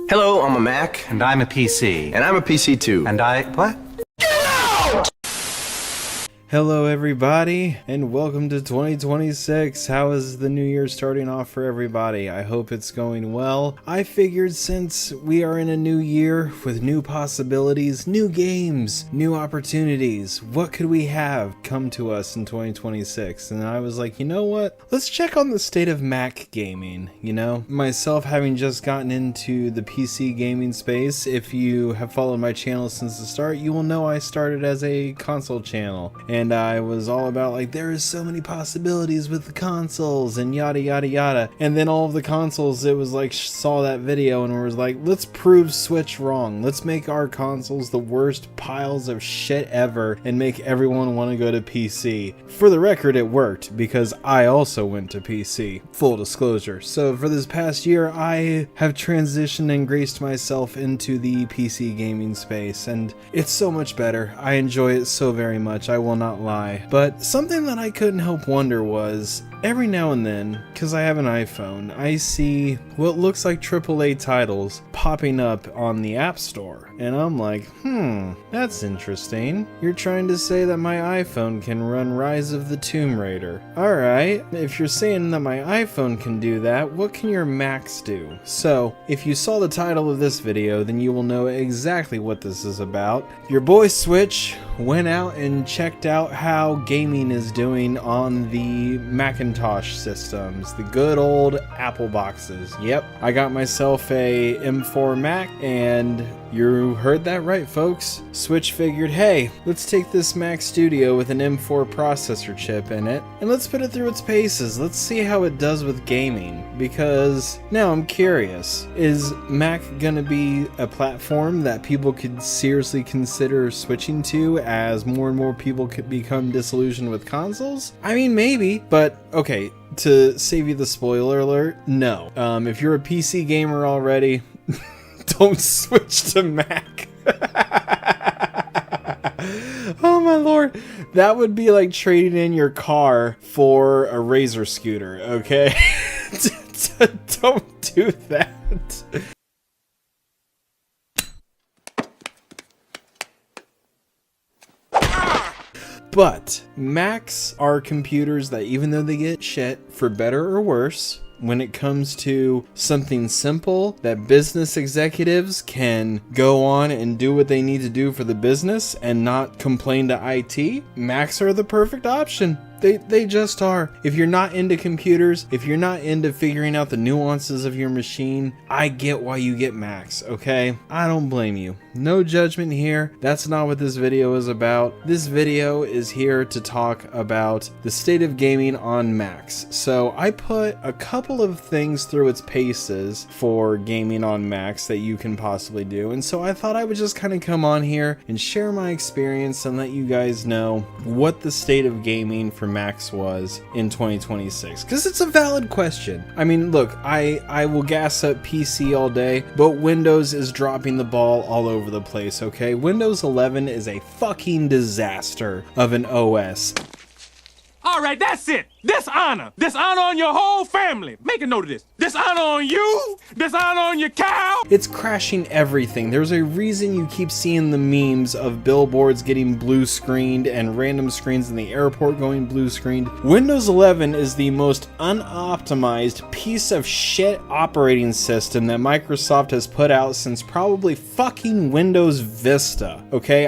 Hello, I'm a Mac. And I'm a PC. And I'm a PC too. And what? Hello everybody, and welcome to 2026. How is the new year starting off for everybody? I hope it's going well. I figured since we are in a new year with new possibilities, new games, new opportunities, what could we have come to us in 2026? And I was like, you know what? Let's check on the state of Mac gaming, you know? Myself having just gotten into the PC gaming space, if you have followed my channel since the start, you will know I started as a console channel. And I was all about like, there is so many possibilities with the consoles and yada yada yada. And then all of the consoles, it was like, saw that video and was like, let's prove Switch wrong. Let's make our consoles the worst piles of shit ever and make everyone want to go to PC. For the record, it worked because I also went to PC. Full disclosure. So for this past year, I have transitioned and graced myself into the PC gaming space, and it's so much better. I enjoy it so very much. I will not lie. But something that I couldn't help wonder was, every now and then, because I have an iPhone, I see what looks like AAA titles popping up on the App Store. And I'm like, that's interesting. You're trying to say that my iPhone can run Rise of the Tomb Raider. Alright, if you're saying that my iPhone can do that, what can your Macs do? So, if you saw the title of this video, then you will know exactly what this is about. Your boy Switch went out and checked out how gaming is doing on the Macintosh systems, the good old Apple boxes. Yep, I got myself a M4 Mac, and you heard that right, folks. Switch figured, hey, let's take this Mac Studio with an M4 processor chip in it, and let's put it through its paces. Let's see how it does with gaming, because now I'm curious, is Mac gonna be a platform that people could seriously consider switching to as more and more people could become disillusioned with consoles? I mean, maybe, but okay, to save you the spoiler alert, no. If you're a PC gamer already, don't switch to Mac. Oh my lord, that would be like trading in your car for a Razor scooter, okay? Don't do that. But Macs are computers that, even though they get shit for better or worse, when it comes to something simple that business executives can go on and do what they need to do for the business and not complain to IT, Macs are the perfect option. They just are. If you're not into computers, if you're not into figuring out the nuances of your machine, I get why you get Macs, okay? I don't blame you. No judgment here. That's not what this video is about. This video is here to talk about the state of gaming on Macs. So I put a couple of things through its paces for gaming on Macs that you can possibly do. And so I thought I would just kind of come on here and share my experience and let you guys know what the state of gaming for Macs was in 2026, because it's a valid question. I mean, look, I will gas up PC all day, but Windows is dropping the ball all over the place, okay? Windows 11 is a fucking disaster of an OS. All right, that's it. Dishonor. Dishonor on your whole family. Make a note of this. Dishonor on you. Dishonor on your cow. It's crashing everything. There's a reason you keep seeing the memes of billboards getting blue screened and random screens in the airport going blue screened. Windows 11 is the most unoptimized piece of shit operating system that Microsoft has put out since probably fucking Windows Vista. Okay,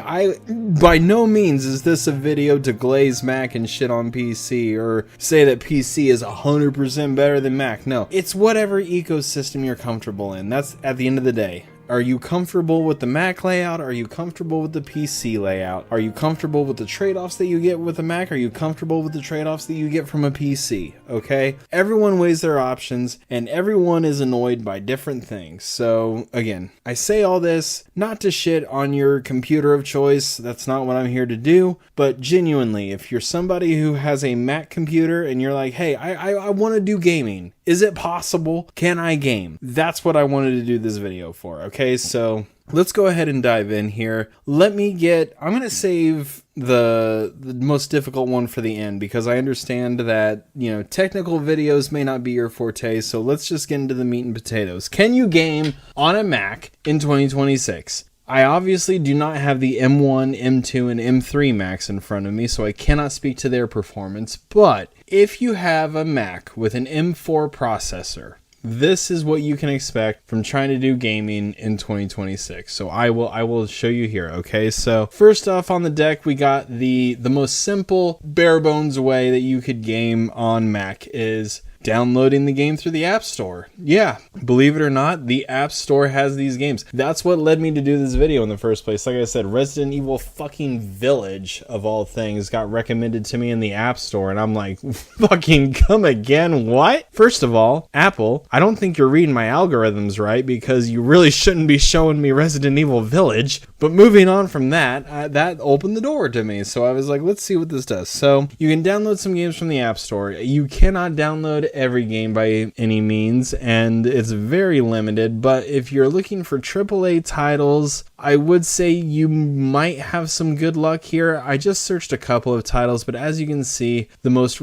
by no means is this a video to glaze Mac and shit on PC or say that PC is 100% better than Mac. No, it's whatever ecosystem you're comfortable in. That's at the end of the day. Are you comfortable with the Mac layout? Are you comfortable with the PC layout? Are you comfortable with the trade-offs that you get with a Mac? Are you comfortable with the trade-offs that you get from a PC? Okay? Everyone weighs their options, and everyone is annoyed by different things. So, again, I say all this not to shit on your computer of choice. That's not what I'm here to do. But genuinely, if you're somebody who has a Mac computer and you're like, hey, I want to do gaming. Is it possible? Can I game? That's what I wanted to do this video for, okay? Okay, so let's go ahead and dive in here. I'm going to save the most difficult one for the end because I understand that, technical videos may not be your forte. So let's just get into the meat and potatoes. Can you game on a Mac in 2026? I obviously do not have the M1, M2, and M3 Macs in front of me, so I cannot speak to their performance. But if you have a Mac with an M4 processor, this is what you can expect from trying to do gaming in 2026. So I will show you here, okay? So first off on the deck, we got the most simple, bare bones way that you could game on Mac is downloading the game through the App Store. Yeah, believe it or not, the App Store has these games. That's what led me to do this video in the first place. Like I said, Resident Evil fucking Village, of all things, got recommended to me in the App Store, and I'm like, fucking come again? What? First of all, Apple, I don't think you're reading my algorithms right, because you really shouldn't be showing me Resident Evil Village. But moving on from that, that opened the door to me. So I was like, let's see what this does. So you can download some games from the App Store. You cannot download every game by any means, and it's very limited. But if you're looking for AAA titles, I would say you might have some good luck here. I just searched a couple of titles, but as you can see, the most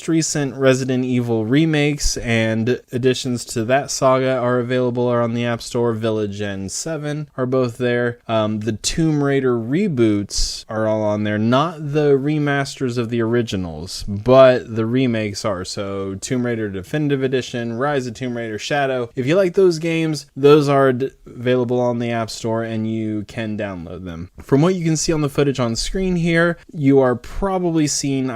recent Resident Evil remakes and additions to that saga are available on the App Store. Village and 7 are both there. The Tomb Raider reboots are all on there, not the remasters of the originals, but the remakes are. So Tomb Raider Definitive Edition, Rise of Tomb Raider Shadow. If you like those games, those are available on the App Store and you can download them. From what you can see on the footage on screen here, you are probably seeing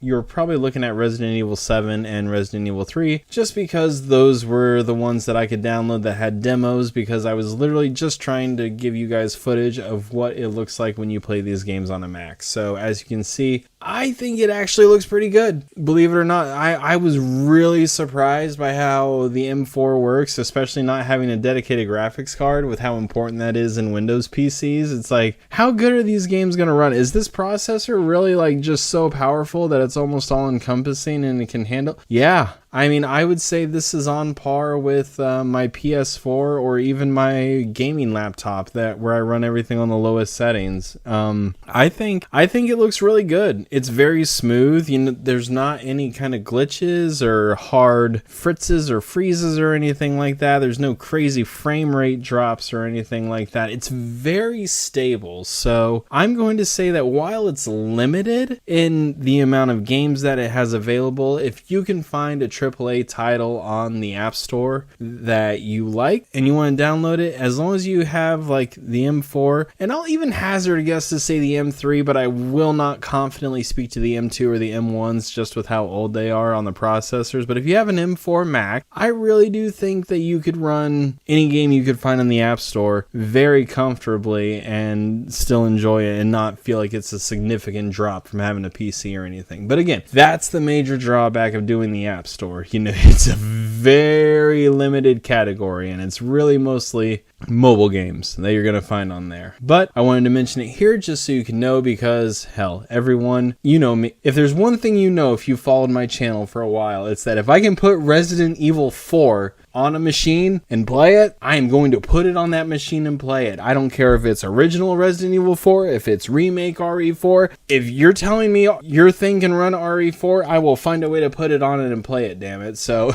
you're probably looking at Resident Evil 7 and Resident Evil 3, just because those were the ones that I could download that had demos, because I was literally just trying to give you guys footage of what it looks like when you play these games on a Mac. So as you can see, I think it actually looks pretty good. Believe it or not, I was really surprised by how the M4 works, especially not having a dedicated graphics card, with how important that is in Windows PCs. It's like, how good are these games going to run? Is this processor really like just so powerful that it's almost all encompassing and it can handle? Yeah. I mean, I would say this is on par with my PS4 or even my gaming laptop where I run everything on the lowest settings. I think it looks really good. It's very smooth. There's not any kind of glitches or hard fritzes or freezes or anything like that. There's no crazy frame rate drops or anything like that. It's very stable. So I'm going to say that while it's limited in the amount of games that it has available, if you can find a AAA title on the App Store that you like and you want to download it, as long as you have like the M4, and I'll even hazard a guess to say the M3, but I will not confidently speak to the M2 or the M1s just with how old they are on the processors. But if you have an M4 Mac, I really do think that you could run any game you could find on the App Store very comfortably and still enjoy it and not feel like it's a significant drop from having a PC or anything. But again, that's the major drawback of doing the App Store. It's a very limited category, and it's really mostly mobile games that you're going to find on there. But I wanted to mention it here just so you can know, because hell, everyone, you know me. If there's one thing if you followed my channel for a while, it's that if I can put Resident Evil 4 on a machine and play it, I am going to put it on that machine and play it. I don't care if it's original Resident Evil 4, if it's remake RE4. If you're telling me your thing can run RE4, I will find a way to put it on it and play it, damn it. So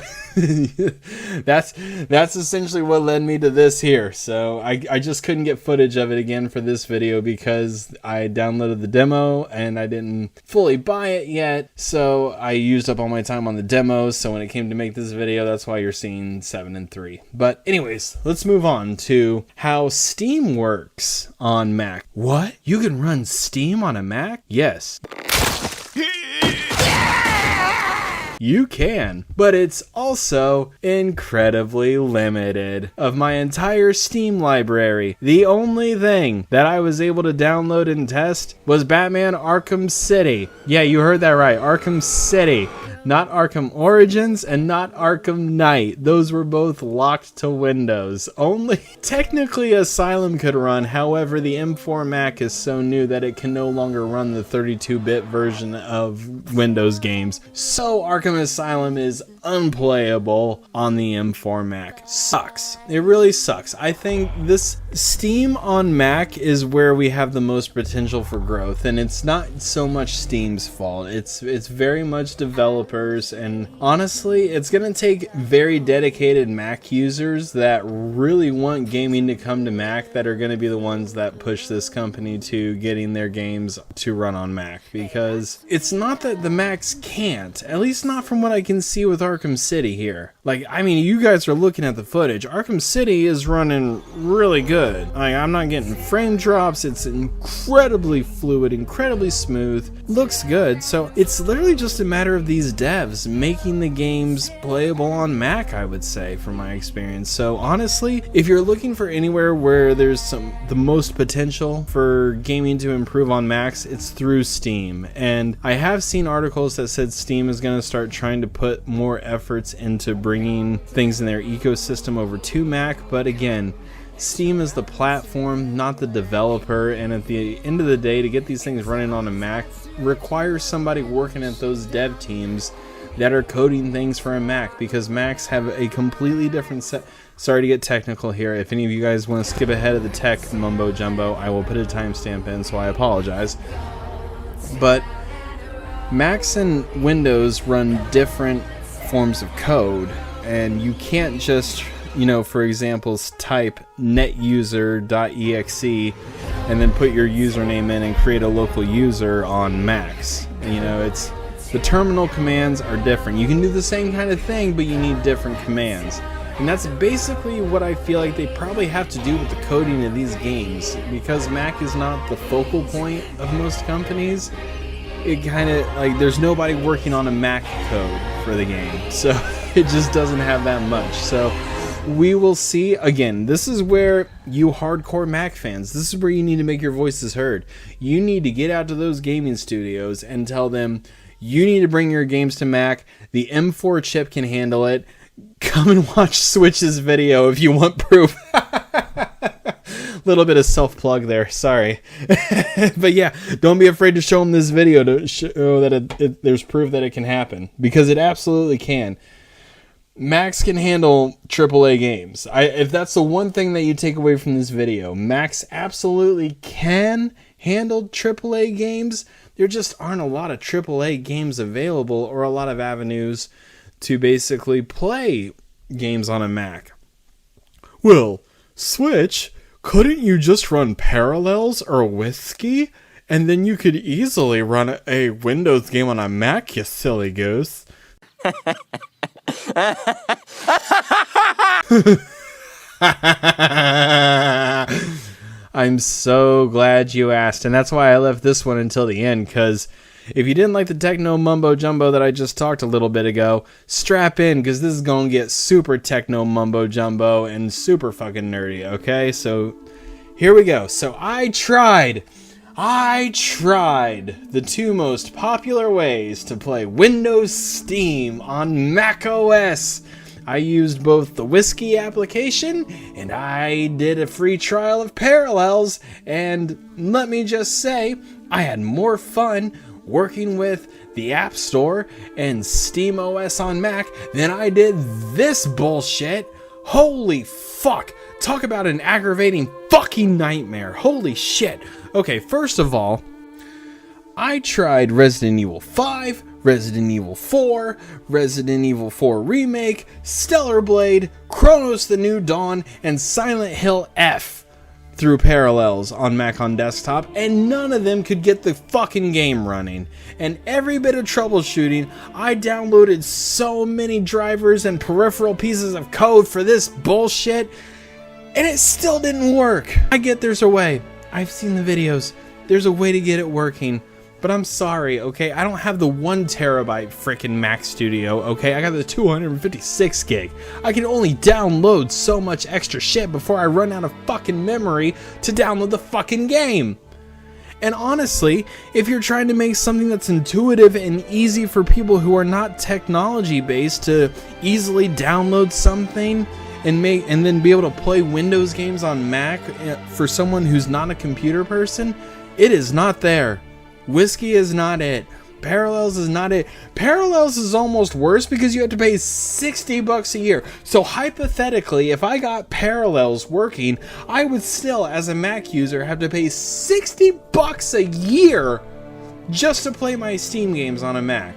that's essentially what led me to this here. So I just couldn't get footage of it again for this video because I downloaded the demo and I didn't fully buy it yet. So I used up all my time on the demos. So when it came to make this video, that's why you're seeing 7 and 3. But anyways, let's move on to how Steam works on Mac. What? You can run Steam on a Mac? Yes. You can, but it's also incredibly limited. Of my entire Steam library, the only thing that I was able to download and test was Batman Arkham City. Yeah, you heard that right, Arkham City. Not Arkham Origins and not Arkham Knight. Those were both locked to Windows. Only technically Asylum could run, however the M4 Mac is so new that it can no longer run the 32-bit version of Windows games. So Arkham Asylum is unplayable on the M4 Mac. Sucks. It really sucks. I think this Steam on Mac is where we have the most potential for growth, and it's not so much Steam's fault. It's very much developers, and honestly, it's gonna take very dedicated Mac users that really want gaming to come to Mac that are gonna be the ones that push this company to getting their games to run on Mac, because it's not that the Macs can't, at least not from what I can see with Arkham City here. Like, I mean, you guys are looking at the footage. Arkham City is running really good. Like, I'm not getting frame drops. It's incredibly fluid, incredibly smooth, looks good. So it's literally just a matter of these devs making the games playable on Mac, I would say, from my experience. So honestly, if you're looking for anywhere where there's the most potential for gaming to improve on Macs, it's through Steam. And I have seen articles that said Steam is going to start trying to put more efforts into bringing things in their ecosystem over to Mac, but again, Steam is the platform, not the developer, and at the end of the day, to get these things running on a Mac requires somebody working at those dev teams that are coding things for a Mac, because Macs have a completely different set. Sorry to get technical here. If any of you guys want to skip ahead of the tech mumbo jumbo, I will put a timestamp in, so I apologize. But Macs and Windows run different forms of code, and you can't just, you know, for example, type netuser.exe and then put your username in and create a local user on Macs. You know, it's the terminal commands are different. You can do the same kind of thing, but you need different commands. And that's basically what I feel like they probably have to do with the coding of these games, because Mac is not the focal point of most companies. It kind of, like, there's nobody working on a Mac code for the game, so it just doesn't have that much. So we will see. Again, this is where you hardcore Mac fans, this is where you need to make your voices heard. You need to get out to those gaming studios and tell them, you need to bring your games to Mac. The M4 chip can handle it. Come and watch Switch's video if you want proof. Little bit of self-plug there, sorry. But yeah, don't be afraid to show them this video to show that there's proof that it can happen, because it absolutely can. Macs can handle AAA games. If that's the one thing that you take away from this video, Macs absolutely can handle AAA games. There just aren't a lot of AAA games available, or a lot of avenues to basically play games on a Mac. Well, Switch, couldn't you just run Parallels or Whiskey, and then you could easily run a Windows game on a Mac, you silly goose? I'm so glad you asked, and that's why I left this one until the end, because if you didn't like the techno mumbo jumbo that I just talked a little bit ago, strap in, because this is going to get super techno mumbo jumbo and super fucking nerdy, okay? So here we go. So I tried the two most popular ways to play Windows Steam on Mac OS. I used both the Whiskey application, and I did a free trial of Parallels, and let me just say, I had more fun working with the App Store and Steam OS on Mac than I did this bullshit. Holy fuck. Talk about an aggravating fucking nightmare. Holy shit. Okay, first of all, I tried Resident Evil 5, Resident Evil 4, Resident Evil 4 Remake, Stellar Blade, Chronos The New Dawn, and Silent Hill F through Parallels on Mac on desktop, and none of them could get the fucking game running. And every bit of troubleshooting, I downloaded so many drivers and peripheral pieces of code for this bullshit, and it still didn't work. I get there's a way. I've seen the videos. There's a way to get it working. But I'm sorry, okay? I don't have the 1 terabyte frickin' Mac Studio, okay? I got the 256 gig. I can only download so much extra shit before I run out of fucking memory to download the fucking game. And honestly, if you're trying to make something that's intuitive and easy for people who are not technology based to easily download something and then be able to play Windows games on Mac for someone who's not a computer person, it is not there. Whiskey is not it. Parallels is not it. Parallels is almost worse because you have to pay $60 a year. So hypothetically, if I got Parallels working, I would still, as a Mac user, have to pay $60 a year just to play my Steam games on a Mac.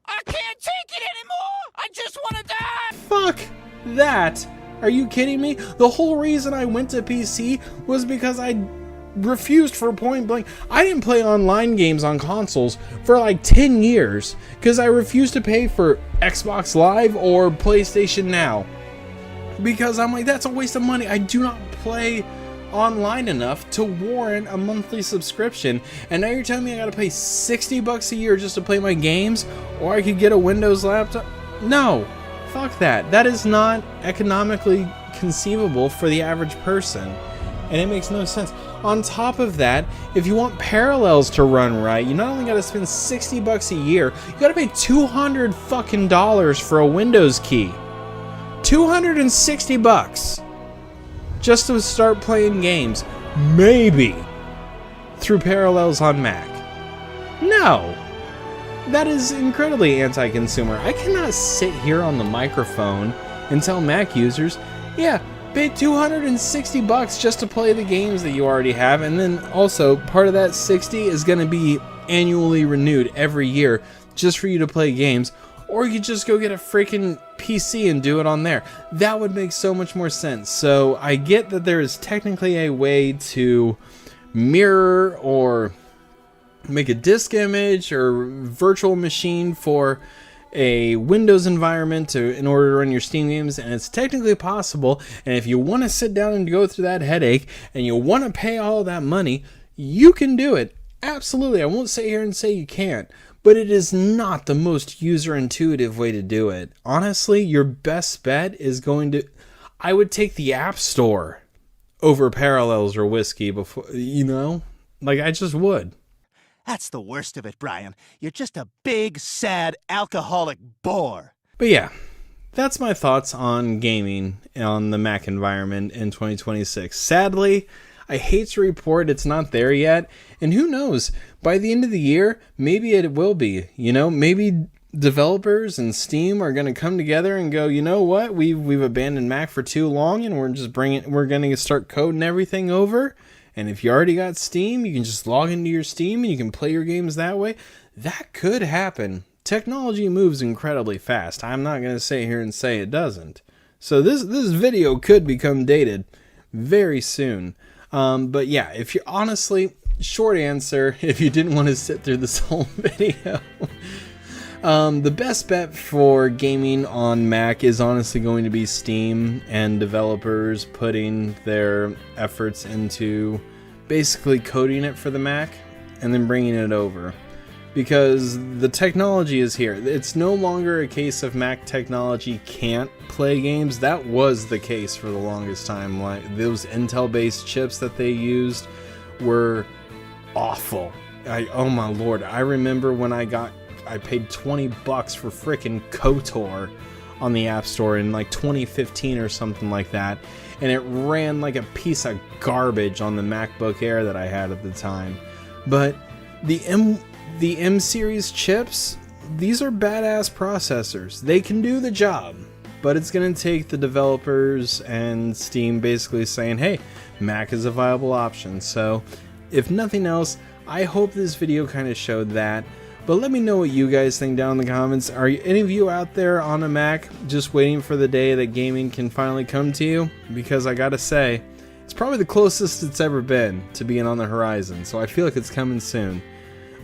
I can't take it anymore! I just want to die! Fuck that! Are you kidding me? The whole reason I went to PC was because I refused for point blank. I didn't play online games on consoles for like 10 years because I refused to pay for Xbox Live or PlayStation Now, because I'm like, that's a waste of money. I do not play online enough to warrant a monthly subscription, and now you're telling me I gotta pay $60 a year just to play my games, or I could get a Windows laptop? No, fuck that. That is not economically conceivable for the average person, and it makes no sense. On top of that, if you want Parallels to run right, you not only gotta spend $60 a year, you gotta pay $200 fucking for a Windows key. $260 just to start playing games, maybe through Parallels on Mac. No, that is incredibly anti-consumer. I cannot sit here on the microphone and tell Mac users, yeah, pay $260 just to play the games that you already have, and then also part of that $60 is going to be annually renewed every year just for you to play games, or you just go get a freaking PC and do it on there. That would make so much more sense. So I get that there is technically a way to mirror or make a disk image or virtual machine for a Windows environment in order to run your Steam games, and it's technically possible. And if you want to sit down and go through that headache and you want to pay all that money, you can do it. Absolutely. I won't sit here and say you can't, but it is not the most user intuitive way to do it. Honestly, your best bet is I would take the App Store over Parallels or Whiskey before, I just would. That's the worst of it, Brian. You're just a big, sad, alcoholic bore. But yeah, that's my thoughts on gaming on the Mac environment in 2026. Sadly, I hate to report it's not there yet, and who knows, by the end of the year, maybe it will be. Maybe developers and Steam are going to come together and go, you know what, we've abandoned Mac for too long, and we're going to start coding everything over. And if you already got Steam, you can just log into your Steam and you can play your games that way. That could happen. Technology moves incredibly fast. I'm not going to sit here and say it doesn't. So this video could become dated very soon. But yeah, if you honestly, short answer, if you didn't want to sit through this whole video, the best bet for gaming on Mac is honestly going to be Steam and developers putting their efforts into basically coding it for the Mac and then bringing it over. Because the technology is here. It's no longer a case of Mac technology can't play games. That was the case for the longest time. Like, those Intel-based chips that they used were awful. Oh my lord, I remember when I paid $20 for frickin' KOTOR on the App Store in like 2015 or something like that, and it ran like a piece of garbage on the MacBook Air that I had at the time. But the M series chips, these are badass processors. They can do the job, but it's going to take the developers and Steam basically saying, hey, Mac is a viable option. So if nothing else, I hope this video kind of showed that. But let me know what you guys think down in the comments. Are any of you out there on a Mac just waiting for the day that gaming can finally come to you? Because I gotta say, it's probably the closest it's ever been to being on the horizon, so I feel like it's coming soon.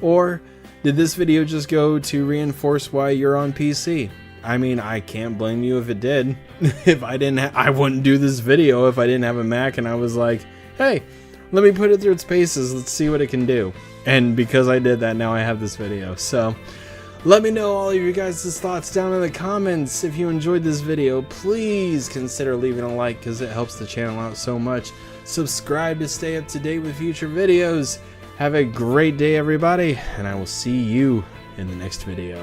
Or did this video just go to reinforce why you're on PC? I mean, I can't blame you if it did. I wouldn't do this video if I didn't have a Mac and I was like, hey, let me put it through its paces, let's see what it can do. And because I did that, now I have this video. So let me know all of your guys' thoughts down in the comments. If you enjoyed this video, please consider leaving a like because it helps the channel out so much. Subscribe to stay up to date with future videos. Have a great day, everybody, and I will see you in the next video.